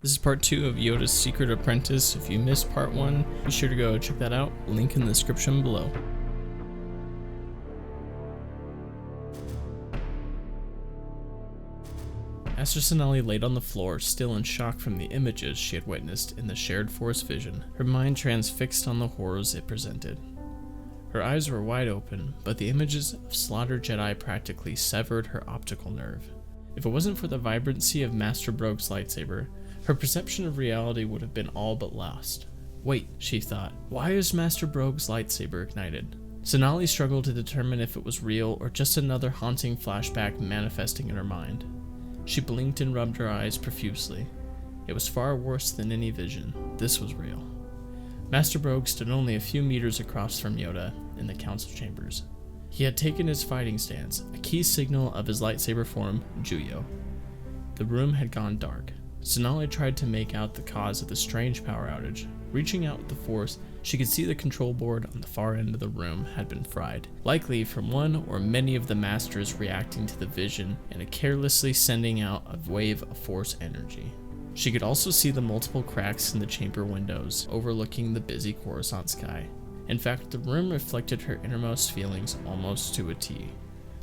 This is part 2 of Yoda's Secret Apprentice. If you missed part 1, be sure to go check that out. Link in the description below. Master Sonali laid on the floor, still in shock from the images she had witnessed in the shared Force vision, her mind transfixed on the horrors it presented. Her eyes were wide open, but the images of slaughtered Jedi practically severed her optical nerve. If it wasn't for the vibrancy of Master Brogue's lightsaber, her perception of reality would have been all but lost. Wait, she thought, why is Master Brogue's lightsaber ignited? Sonali struggled to determine if it was real or just another haunting flashback manifesting in her mind. She blinked and rubbed her eyes profusely. It was far worse than any vision. This was real. Master Brogue stood only a few meters across from Yoda in the council chambers. He had taken his fighting stance, a key signal of his lightsaber form, Juyo. The room had gone dark. Sonali tried to make out the cause of the strange power outage. Reaching out with the Force, she could see the control board on the far end of the room had been fried, likely from one or many of the Masters reacting to the vision and carelessly sending out a wave of Force energy. She could also see the multiple cracks in the chamber windows overlooking the busy Coruscant sky. In fact, the room reflected her innermost feelings almost to a T.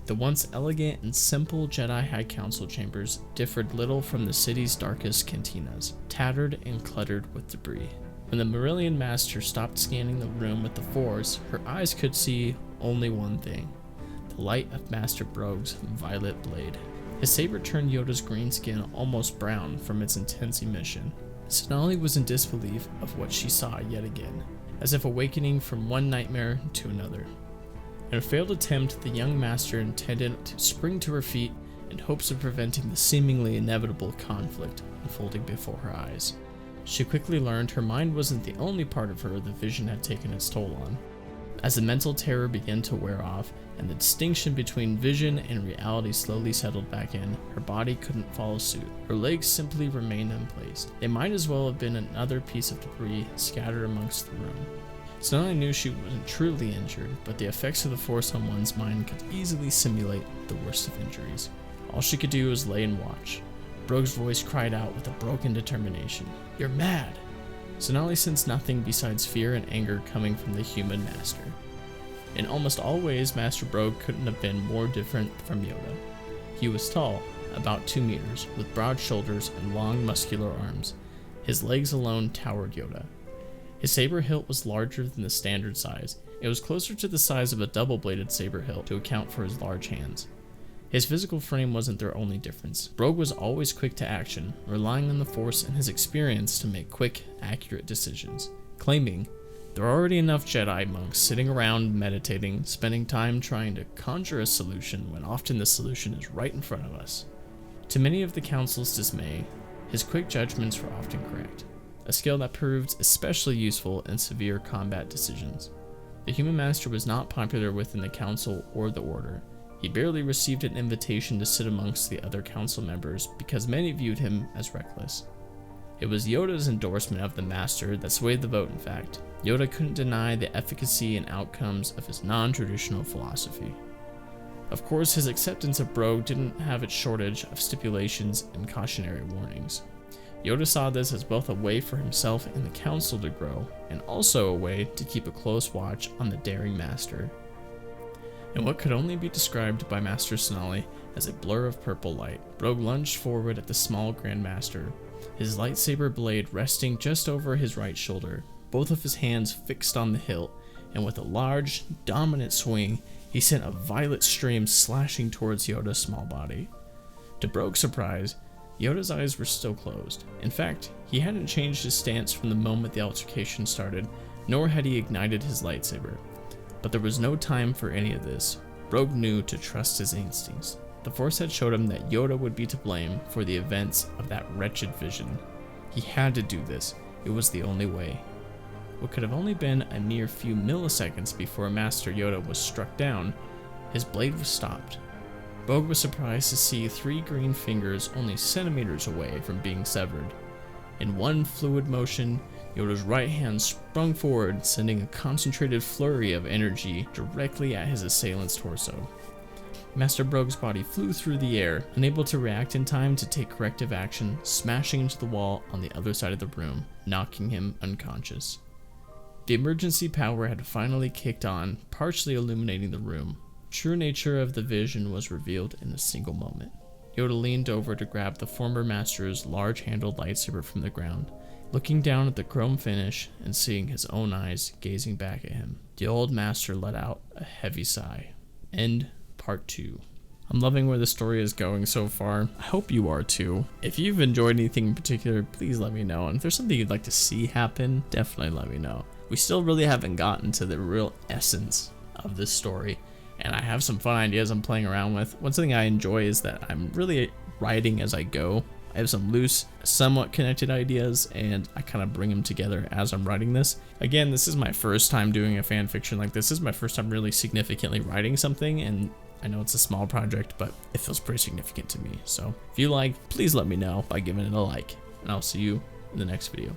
The once elegant and simple Jedi High Council chambers differed little from the city's darkest cantinas, tattered and cluttered with debris. When the Marillion Master stopped scanning the room with the Force, her eyes could see only one thing: the light of Master Brogue's violet blade. His saber turned Yoda's green skin almost brown from its intense emission. Sonali was in disbelief of what she saw yet again, as if awakening from one nightmare to another. In a failed attempt, the young master intended to spring to her feet in hopes of preventing the seemingly inevitable conflict unfolding before her eyes. She quickly learned her mind wasn't the only part of her the vision had taken its toll on. As the mental terror began to wear off and the distinction between vision and reality slowly settled back in, her body couldn't follow suit. Her legs simply remained unplaced. They might as well have been another piece of debris scattered amongst the room. Sonali knew she wasn't truly injured, but the effects of the Force on one's mind could easily simulate the worst of injuries. All she could do was lay and watch. Brogue's voice cried out with a broken determination. "You're mad!" Sonali sensed nothing besides fear and anger coming from the human master. In almost all ways, Master Brogue couldn't have been more different from Yoda. He was tall, about 2 meters, with broad shoulders and long muscular arms. His legs alone towered Yoda. His saber hilt was larger than the standard size. It was closer to the size of a double-bladed saber hilt to account for his large hands. His physical frame wasn't their only difference. Brogue was always quick to action, relying on the Force and his experience to make quick, accurate decisions, claiming, "There are already enough Jedi monks sitting around meditating, spending time trying to conjure a solution when often the solution is right in front of us." To many of the Council's dismay, his quick judgments were often correct, a skill that proved especially useful in severe combat decisions. The human master was not popular within the Council or the Order. He barely received an invitation to sit amongst the other Council members because many viewed him as reckless. It was Yoda's endorsement of the Master that swayed the vote, in fact. Yoda couldn't deny the efficacy and outcomes of his non-traditional philosophy. Of course, his acceptance of Brogue didn't have its shortage of stipulations and cautionary warnings. Yoda saw this as both a way for himself and the Council to grow, and also a way to keep a close watch on the daring Master. In what could only be described by Master Sonali as a blur of purple light, Brogue lunged forward at the small Grand Master, his lightsaber blade resting just over his right shoulder, both of his hands fixed on the hilt, and with a large, dominant swing, he sent a violet stream slashing towards Yoda's small body. To Brogue's surprise, Yoda's eyes were still closed. In fact, he hadn't changed his stance from the moment the altercation started, nor had he ignited his lightsaber. But there was no time for any of this. Brogue knew to trust his instincts. The Force had showed him that Yoda would be to blame for the events of that wretched vision. He had to do this. It was the only way. What could have only been a mere few milliseconds before Master Yoda was struck down, his blade was stopped. Brogue was surprised to see 3 green fingers only centimeters away from being severed. In one fluid motion, Yoda's right hand sprung forward, sending a concentrated flurry of energy directly at his assailant's torso. Master Brogue's body flew through the air, unable to react in time to take corrective action, smashing into the wall on the other side of the room, knocking him unconscious. The emergency power had finally kicked on, partially illuminating the room. True nature of the vision was revealed in a single moment. Yoda leaned over to grab the former master's large-handled lightsaber from the ground, looking down at the chrome finish and seeing his own eyes gazing back at him. The old master let out a heavy sigh. End Part 2. I'm loving where the story is going so far. I hope you are too. If you've enjoyed anything in particular, please let me know. And if there's something you'd like to see happen, definitely let me know. We still really haven't gotten to the real essence of this story, and I have some fun ideas I'm playing around with. One thing I enjoy is that I'm really writing as I go. I have some loose, somewhat connected ideas, and I kind of bring them together as I'm writing this. Again, this is my first time doing a fan fiction like this. This is my first time really significantly writing something, and I know it's a small project, but it feels pretty significant to me. So if you like, please let me know by giving it a like, and I'll see you in the next video.